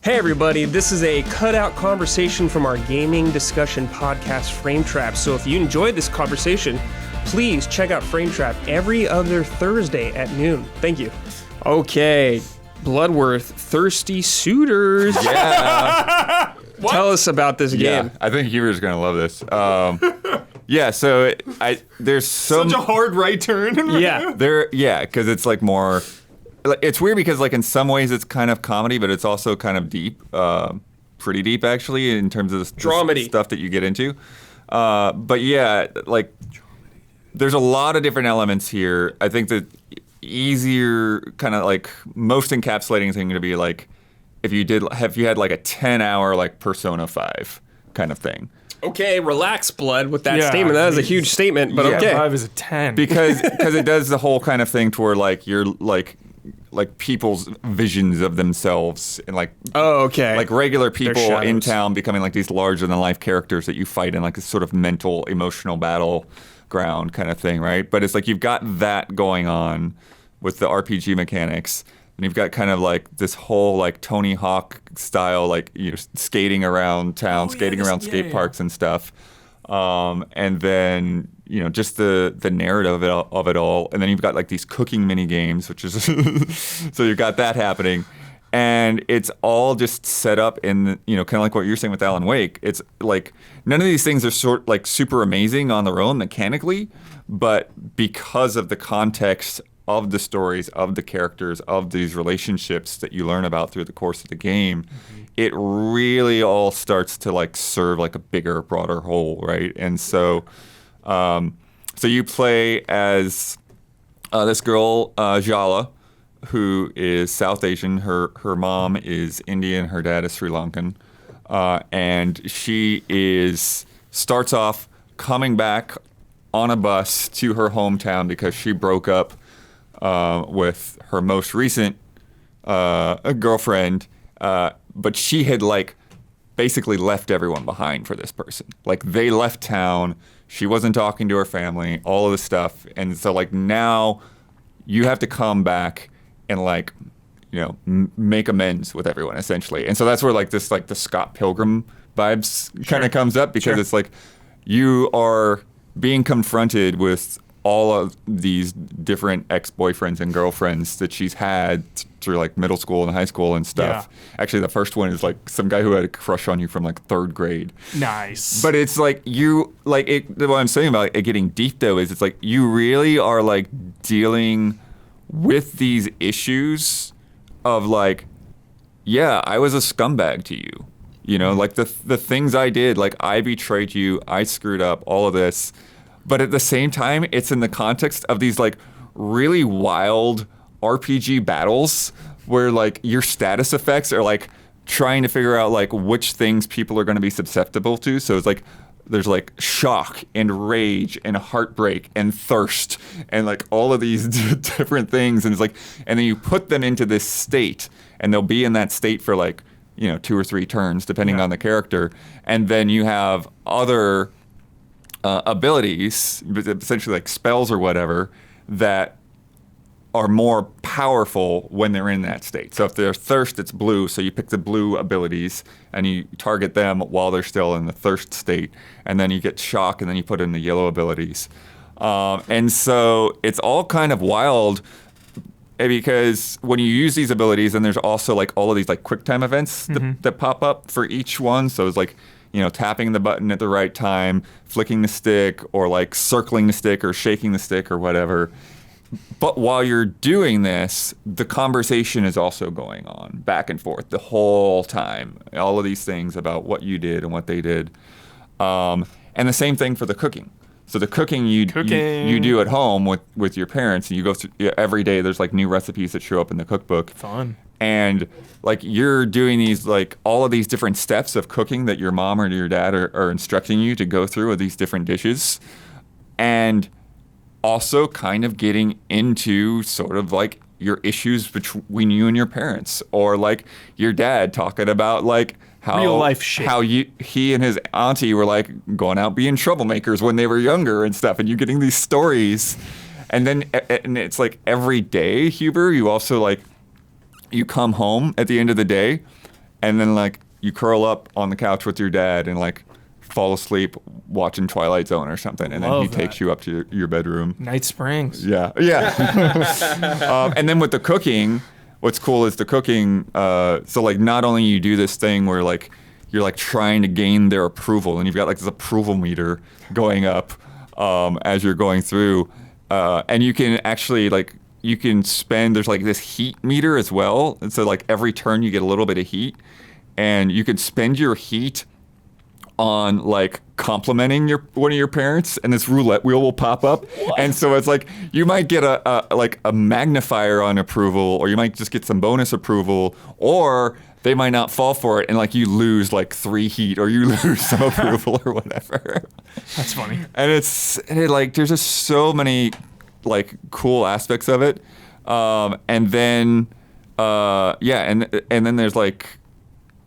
Hey everybody, this is a cutout conversation from our gaming discussion podcast, Frame Trap. So if you enjoyed this conversation, please check out Frame Trap every other Thursday at noon. Thank you. Okay, Bloodworth, Thirsty Suitors. Yeah. Tell us about this game. I think Huber's going to love this. Yeah, so there's some... Such a hard right turn. Yeah. Because it's like more... It's weird because like in some ways it's kind of comedy, but it's also kind of deep. Pretty deep, actually, in terms of the Dramedy stuff that you get into. But yeah, like there's a lot of different elements here. I think the easier kind of like most encapsulating thing to be like if you had like a 10-hour like Persona 5 kind of thing. Okay, relax, Blood, with that statement. That is a huge statement, but okay. 5 is a 10. Because it does the whole kind of thing to where like you're like people's visions of themselves and like like regular people in town becoming like these larger than life characters that you fight in like a sort of mental emotional battleground kind of thing, right? But it's like you've got that going on with the RPG mechanics, and you've got kind of like this whole like Tony Hawk style like skating around town, skating around skate parks and stuff, and then just the narrative of it all, and then you've got like these cooking mini games, which is so you've got that happening, and it's all just set up in kind of like what you're saying with Alan Wake. It's like none of these things are like super amazing on their own mechanically, but because of the context of the stories, of the characters, of these relationships that you learn about through the course of the game, it really all starts to like serve like a bigger, broader whole, right? And so you play as this girl, Jala, who is South Asian. Her mom is Indian, her dad is Sri Lankan, and she starts off coming back on a bus to her hometown because she broke up with her most recent girlfriend, but she had like basically left everyone behind for this person. Like they left town. She wasn't talking to her family, all of this stuff. And so like now you have to come back and like, make amends with everyone essentially. And so that's where like this, like the Scott Pilgrim vibes kind of comes up because it's like you are being confronted with all of these different ex-boyfriends and girlfriends that she's had through like middle school and high school and stuff. Yeah. Actually, the first one is like some guy who had a crush on you from like 3rd grade. Nice. But it's like what I'm saying about it getting deep though is it's like you really are like dealing with these issues of like, yeah, I was a scumbag to you. Like the things I did, like I betrayed you, I screwed up, all of this. But at the same time, it's in the context of these like really wild RPG battles where like your status effects are like trying to figure out like which things people are going to be susceptible to. So it's like there's like shock and rage and heartbreak and thirst and like all of these different things. And it's like, and then you put them into this state and they'll be in that state for like, 2 or 3 turns depending on the character. And then you have other abilities, essentially like spells or whatever, that are more powerful when they're in that state. So if they're thirst, it's blue, so you pick the blue abilities and you target them while they're still in the thirst state. And then you get shock and then you put in the yellow abilities. And so it's all kind of wild because when you use these abilities, then there's also like all of these like quick time events that pop up for each one. So it's like tapping the button at the right time, flicking the stick, or like circling the stick or shaking the stick or whatever. But while you're doing this, the conversation is also going on back and forth the whole time. All of these things about what you did and what they did. And the same thing for the cooking. So the cooking you do at home with your parents, and you go through every day. There's like new recipes that show up in the cookbook. Fun. And like you're doing these like all of these different steps of cooking that your mom or your dad are instructing you to go through with these different dishes, and also kind of getting into sort of like your issues between you and your parents, or like your dad talking about like how real life shit. How he and his auntie were like going out being troublemakers when they were younger and stuff, and you getting these stories, and it's like every day, Huber, you also like you come home at the end of the day, and then like you curl up on the couch with your dad and like fall asleep watching Twilight Zone or something, and then he takes you up to your bedroom. Night Springs. Yeah. And then with the cooking, what's cool is the cooking. So like not only you do this thing where like you're like trying to gain their approval, and you've got like this approval meter going up as you're going through, and you can actually like you can spend. There's like this heat meter as well, and so like every turn you get a little bit of heat, and you can spend your heat on like complimenting one of your parents, and this roulette wheel will pop up. What? And so it's like you might get a magnifier on approval, or you might just get some bonus approval, or they might not fall for it, and like you lose like 3 heat, or you lose some approval or whatever. That's funny. And it like there's just so many like cool aspects of it, and then and then there's like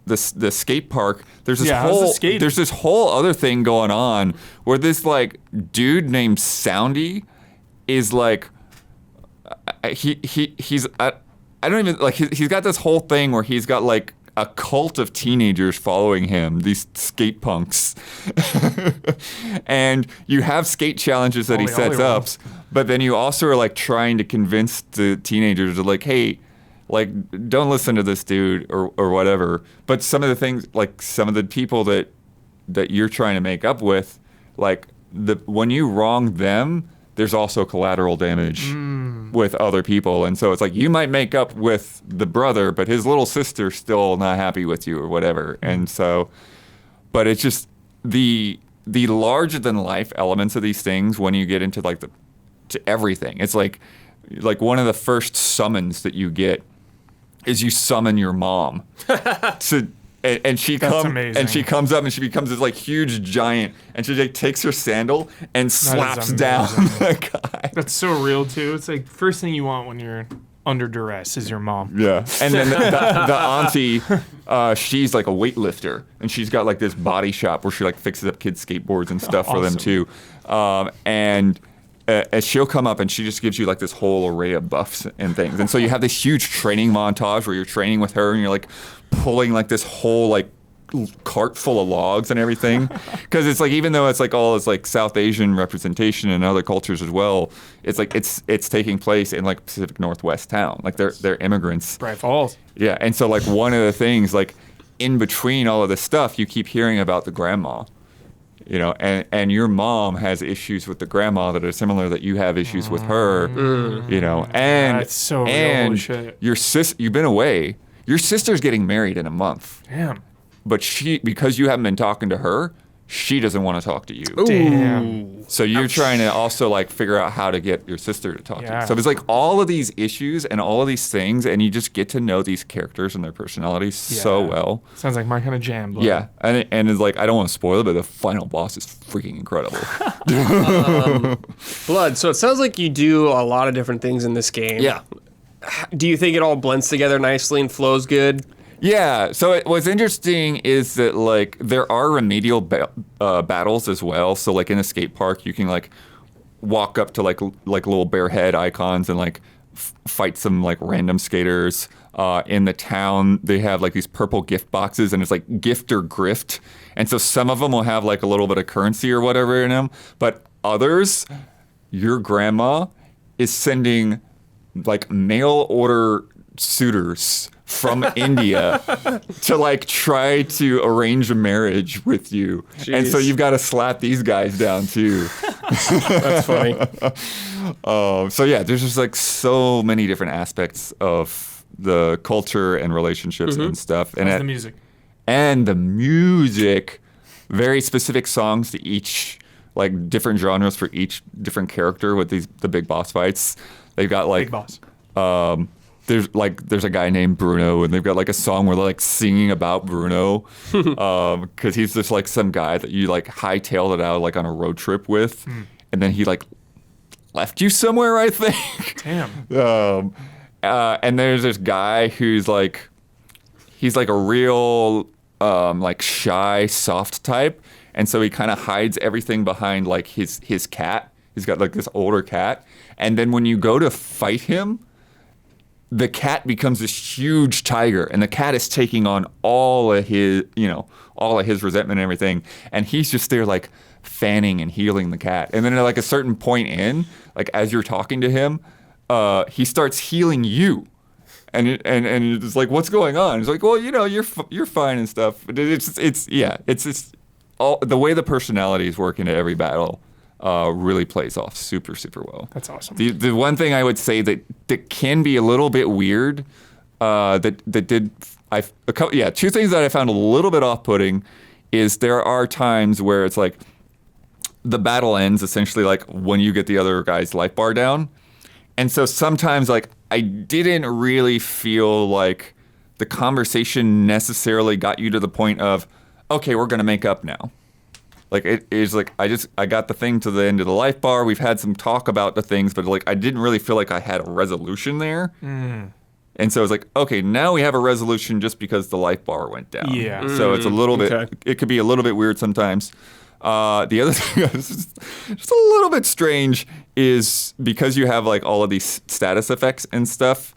the skate park. There's this whole other thing going on where this like dude named Soundy is like he's I don't even like he's got this whole thing where he's got like a cult of teenagers following him, these skate punks. And you have skate challenges that he sets up, but then you also are like trying to convince the teenagers to like, hey, like don't listen to this dude or whatever. But some of the things, like some of the people that you're trying to make up with, like when you wrong them, there's also collateral damage with other people. And so it's like you might make up with the brother, but his little sister's still not happy with you or whatever. And so, but it's just the larger than life elements of these things when you get into like to everything. It's like one of the first summons that you get is you summon your mom and she comes up and she becomes this like huge giant, and she like takes her sandal and slaps down the guy. That's so real too. It's like first thing you want when you're under duress is your mom. Yeah. And then the auntie, she's like a weightlifter, and she's got like this body shop where she like fixes up kids' skateboards and stuff for them too. And she'll come up and she just gives you like this whole array of buffs and things. And so you have this huge training montage where you're training with her and you're like pulling like this whole like cart full of logs and everything. Because it's like, even though it's like all this like South Asian representation and other cultures as well, it's like it's taking place in like Pacific Northwest town. Like they're immigrants. Bright Falls. Yeah. And so like one of the things, like in between all of this stuff, you keep hearing about the grandma. You know, and your mom has issues with the grandma that are similar that you have issues with her. You know, and that's so real shit. You've been away. Your sister's getting married in a month. Damn. But because you haven't been talking to her, she doesn't want to talk to you. Damn. So you're trying to also like figure out how to get your sister to talk to you. So it's like all of these issues and all of these things, and you just get to know these characters and their personalities so well. Sounds like my kind of jam. Blood. Yeah, and it's like, I don't want to spoil it, but the final boss is freaking incredible. Blood. So it sounds like you do a lot of different things in this game. Yeah. Do you think it all blends together nicely and flows good? Yeah, so what's interesting is that like there are remedial battles as well. So like in a skate park, you can like walk up to like little bear head icons and like fight some like random skaters. In the town, they have like these purple gift boxes, and it's like gift or grift. And so some of them will have like a little bit of currency or whatever in them, but others, your grandma is sending like mail order suitors from India to like try to arrange a marriage with you. Jeez. And so you've got to slap these guys down too. That's funny. So yeah, there's just like so many different aspects of the culture and relationships and stuff. And the music. And the music, very specific songs to each, like different genres for each different character with the big boss fights. They've got like Big Boss. There's a guy named Bruno, and they've got like a song where they're like singing about Bruno, because he's just like some guy that you like hightailed it out like on a road trip with, and then he like left you somewhere, I think. Damn. And there's this guy who's like, he's like a real like shy, soft type, and so he kind of hides everything behind like his cat. He's got like this older cat, and then when you go to fight him, the cat becomes this huge tiger, and the cat is taking on all of his resentment and everything, and he's just there like fanning and healing the cat. And then at like a certain point in, like as you're talking to him, he starts healing you. And it's like, what's going on? It's like, well, you're fine and stuff. It's all the way the personalities work into every battle really plays off super, super well. That's awesome. The one thing I would say that can be a little bit weird, two things that I found a little bit off-putting is there are times where it's like the battle ends essentially like when you get the other guy's life bar down. And so sometimes like I didn't really feel like the conversation necessarily got you to the point of, okay, we're going to make up now. Like it is like I got the thing to the end of the life bar. We've had some talk about the things, but like I didn't really feel like I had a resolution there. And so it's like, okay, now we have a resolution just because the life bar went down. Yeah. So it's a little bit, it could be a little bit weird sometimes. The other thing that's just a little bit strange is because you have like all of these status effects and stuff.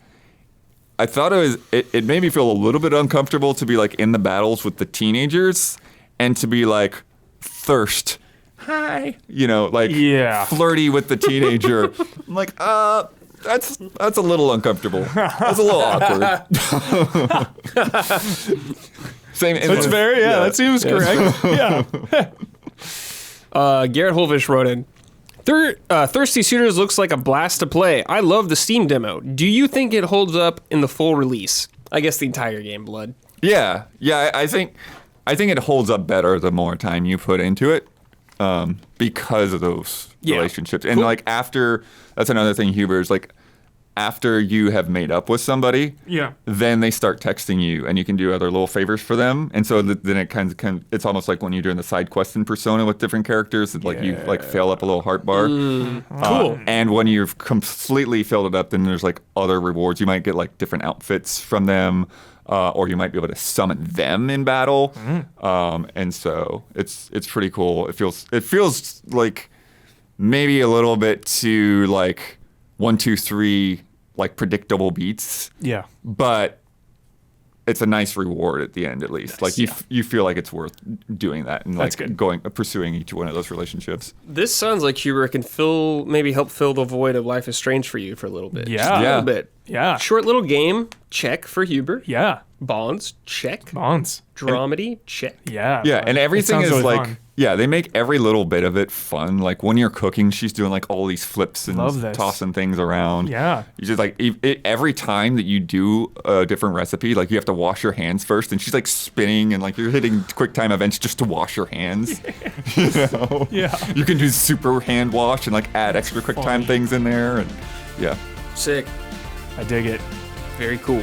I thought it made me feel a little bit uncomfortable to be like in the battles with the teenagers and to be like thirst. Hi. Flirty with the teenager. I'm like, that's a little uncomfortable. That's a little awkward. Same. That's fair. Yeah, that seems correct. Yeah. Garrett Holvish wrote in, Thirsty Suitors looks like a blast to play. I love the Steam demo. Do you think it holds up in the full release? I guess the entire game, Blood. Yeah. I think it holds up better the more time you put into it, because of those relationships. And like after, that's another thing, Huber, is like after you have made up with somebody, then they start texting you, and you can do other little favors for them. And so then it kind of it's almost like when you're doing the side quest in Persona with different characters, that like you like fill up a little heart bar. Cool. And when you've completely filled it up, then there's like other rewards. You might get like different outfits from them. Or you might be able to summon them in battle, and so it's pretty cool. It feels like maybe a little bit too like 1, 2, 3 like predictable beats. Yeah, but it's a nice reward at the end, at least. Like you feel like it's worth doing that and like pursuing each one of those relationships. This sounds like Huber can maybe help fill the void of Life is Strange for you for a little bit. Yeah, just a little bit. Yeah, short little game, check for Huber. Yeah, Bonds, check. Bonds, dramedy, check. Yeah, and everything is really like fun. Yeah, they make every little bit of it fun. Like when you're cooking, she's doing like all these flips and tossing things around. Yeah. You just like every time that you do a different recipe, like you have to wash your hands first, and she's like spinning and like you're hitting quick time events just to wash your hands. You know? Yeah. You can do super hand wash and like add extra quick time things in there, and yeah. Sick. I dig it. Very cool.